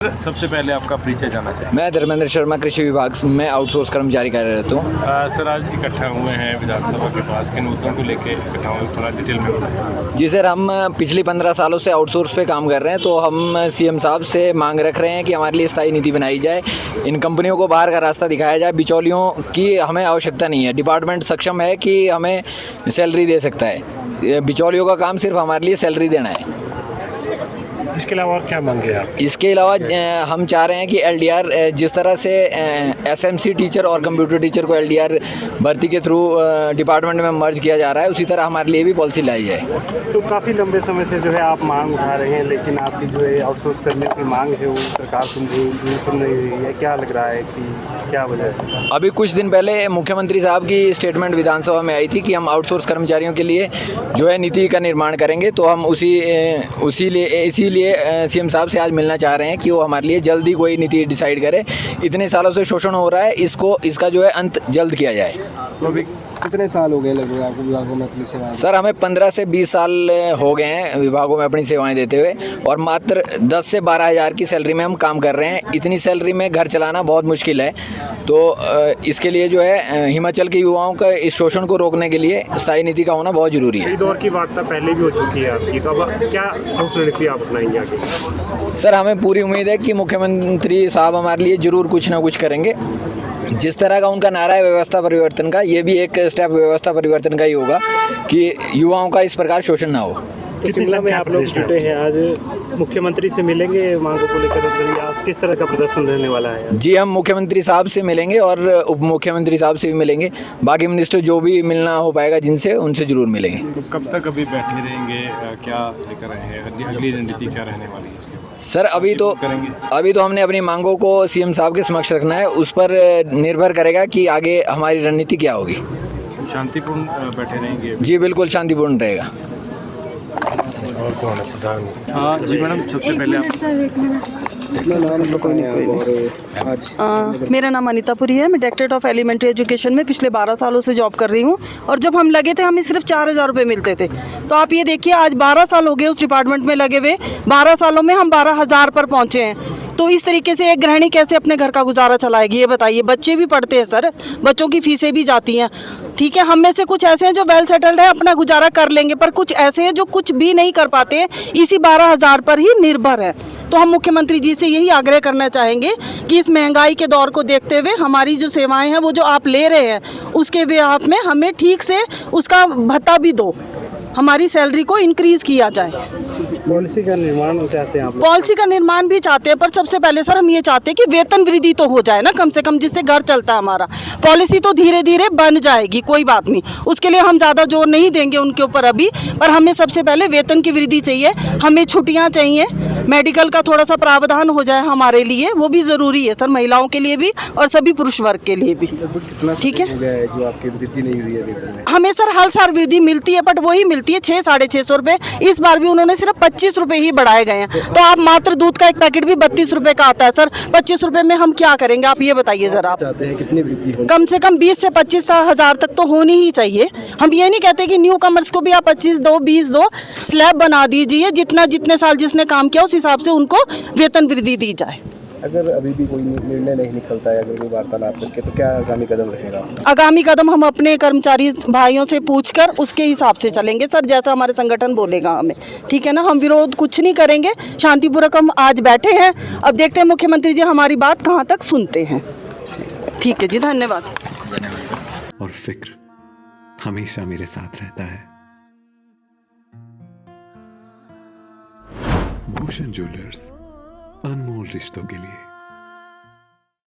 सबसे पहले आपका परिचय जानना चाहिए। मैं धर्मेंद्र शर्मा, कृषि विभाग में आउटसोर्स कर्मचारी कार्यरत हूँ। सर, आज इकट्ठा हुए हैं विधानसभा के पास, किन मुद्दों को लेके इकट्ठा हुए, थोड़ा डिटेल में बताएं। जी सर, हम पिछली 15 सालों से आउटसोर्स पे काम कर रहे हैं, तो हम सीएम साहब से मांग रख रहे हैं कि हमारे लिए स्थायी नीति बनाई जाए, इन कंपनियों को बाहर का रास्ता दिखाया जाए। बिचौलियों की हमें आवश्यकता नहीं है, डिपार्टमेंट सक्षम है कि हमें सैलरी दे सकता है। बिचौलियों का काम सिर्फ हमारे लिए सैलरी देना है। इसके अलावा और क्या मांगे आप? इसके अलावा हम चाह रहे हैं कि एलडीआर, जिस तरह से एसएमसी टीचर और कंप्यूटर टीचर को एलडीआर भर्ती के थ्रू डिपार्टमेंट में मर्ज किया जा रहा है, उसी तरह हमारे लिए भी पॉलिसी लाई जाए। तो काफ़ी लंबे समय से जो है आप मांग उठा रहे हैं, लेकिन आपकी जो है आउटसोर्स करने की मांग है वो सरकार सुन रही है। क्या लग रहा है कि क्या वजह है? अभी कुछ दिन पहले मुख्यमंत्री साहब की स्टेटमेंट विधानसभा में आई थी कि हम आउटसोर्स कर्मचारियों के लिए जो है नीति का निर्माण करेंगे, तो हम इसीलिए सीएम साहब से आज मिलना चाह रहे हैं कि वो हमारे लिए जल्दी कोई नीति डिसाइड करे। इतने सालों से शोषण हो रहा है, इसका जो है अंत जल्द किया जाए। तो अभी कितने साल हो गए लगभग आपको विभागों में अपनी सेवाएं? सर, हमें 15 से 20 साल हो गए हैं विभागों में अपनी सेवाएं देते हुए, और मात्र 10 से 12 हज़ार की सैलरी में हम काम कर रहे हैं। इतनी सैलरी में घर चलाना बहुत मुश्किल है, तो इसके लिए जो है हिमाचल के युवाओं का इस शोषण को रोकने के लिए स्थायी नीति का होना बहुत ज़रूरी है। कई दौर की वार्ता पहले भी हो चुकी है आपकी, तो अब क्या ठोस रणनीति आप अपनाएंगे आगे? सर, हमें पूरी उम्मीद है कि मुख्यमंत्री साहब हमारे लिए ज़रूर कुछ ना कुछ करेंगे। जिस तरह का उनका नारा है व्यवस्था परिवर्तन का, ये भी एक स्टेप व्यवस्था परिवर्तन का ही होगा कि युवाओं का इस प्रकार शोषण ना हो। शिमला में आप लोग जुटे हैं, आज मुख्यमंत्री से मिलेंगे मांगों को लेकर, आज किस तरह का प्रदर्शन रहने वाला है? जी, हम मुख्यमंत्री साहब से मिलेंगे और उप मुख्यमंत्री साहब से भी मिलेंगे। बाकी मिनिस्टर जो भी मिलना हो पाएगा जिनसे, उनसे जरूर मिलेंगे। तो कब तक अभी बैठे रहेंगे, क्या लेकर रहे हैं, अगली रणनीति क्या रहने वाली है इसके बाद? सर, अभी तो हमने अपनी मांगों को सीएम साहब के समक्ष रखना है, उस पर निर्भर करेगा कि आगे हमारी रणनीति क्या होगी। शांतिपूर्ण बैठे रहेंगे? जी बिल्कुल शांतिपूर्ण रहेगा। और कौन है प्रधान? हाँ जी मैडम, सबसे पहले आप मेरा नाम अनीता पुरी है। मैं डायरेक्टरेट ऑफ एलिमेंट्री एजुकेशन में पिछले 12 सालों से जॉब कर रही हूँ, और जब हम लगे थे हमें सिर्फ 4,000 रुपये मिलते थे। तो आप ये देखिए, आज 12 साल हो गए उस डिपार्टमेंट में लगे हुए, 12 सालों में हम 12,000 पर पहुँचे हैं। तो इस तरीके से एक गृहिणी कैसे अपने घर का गुजारा चलाएगी, ये बताइए। बच्चे भी पढ़ते हैं सर, बच्चों की फीसें भी जाती हैं। ठीक है, हम में से कुछ ऐसे हैं जो वेल सेटल्ड है, अपना गुजारा कर लेंगे, पर कुछ ऐसे हैं जो कुछ भी नहीं कर पाते हैं, इसी 12,000 पर ही निर्भर है। तो हम मुख्यमंत्री जी से यही आग्रह करना चाहेंगे कि इस महंगाई के दौर को देखते हुए हमारी जो सेवाएं हैं वो जो आप ले रहे हैं, उसके ब्याह में हमें ठीक से उसका भत्ता भी दो, हमारी सैलरी को इंक्रीज़ किया जाए। पॉलिसी का निर्माण चाहते हैं आप लोग? पॉलिसी का निर्माण भी चाहते हैं, पर सबसे पहले सर हम ये चाहते हैं कि वेतन वृद्धि तो हो जाए ना, कम से कम, जिससे घर चलता है हमारा। पॉलिसी तो धीरे धीरे बन जाएगी, कोई बात नहीं, उसके लिए हम ज़्यादा जोर नहीं देंगे उनके ऊपर अभी, पर हमें सबसे पहले वेतन की वृद्धि चाहिए, हमें छुट्टियाँ चाहिए, मेडिकल का थोड़ा सा प्रावधान हो जाए हमारे लिए, वो भी ज़रूरी है सर, महिलाओं के लिए भी और सभी पुरुष वर्ग के लिए भी। ठीक है, जो आपकी वृद्धि नहीं हुई है वेतन में? हमें सर हर साल वृद्धि मिलती है, बट वही मिलती है 600-650 रुपये। इस बार भी उन्होंने सिर्फ 25 रुपये ही बढ़ाए गए हैं। तो आप मात्र दूध का एक पैकेट भी 32 रुपये का आता है सर, 25 रुपये में हम क्या करेंगे, आप ये बताइए जरा। आप चाहते हैं कितनी वृद्धि हो? कम से कम 20 से 25 हज़ार तक तो होनी ही चाहिए। हम ये नहीं कहते कि न्यू कमर्स को भी आप 25 दो, 20 दो, स्लैब बना दीजिए, जितने साल जिसने काम किया उस हिसाब से उनको वेतन वृद्धि दी जाए। अगर अभी भी कोई निर्णय नहीं निकलता है, अगर कोई वार्तालाप करके, तो क्या आगामी कदम रहेगा? आगामी कदम हम अपने कर्मचारी भाइयों से पूछकर उसके हिसाब से चलेंगे सर, जैसा हमारे संगठन बोलेगा हमें। ठीक है ना, हम विरोध कुछ नहीं करेंगे, शांतिपूर्वक हम आज बैठे हैं। अब देखते हैं मुख्यमंत्री जी हमारी बात कहाँ तक सुनते हैं। ठीक है जी, धन्यवाद। और फिक्र हमेशा मेरे साथ रहता है। भूषण ज्वेलर्स, अनमोल रिश्तों के लिए।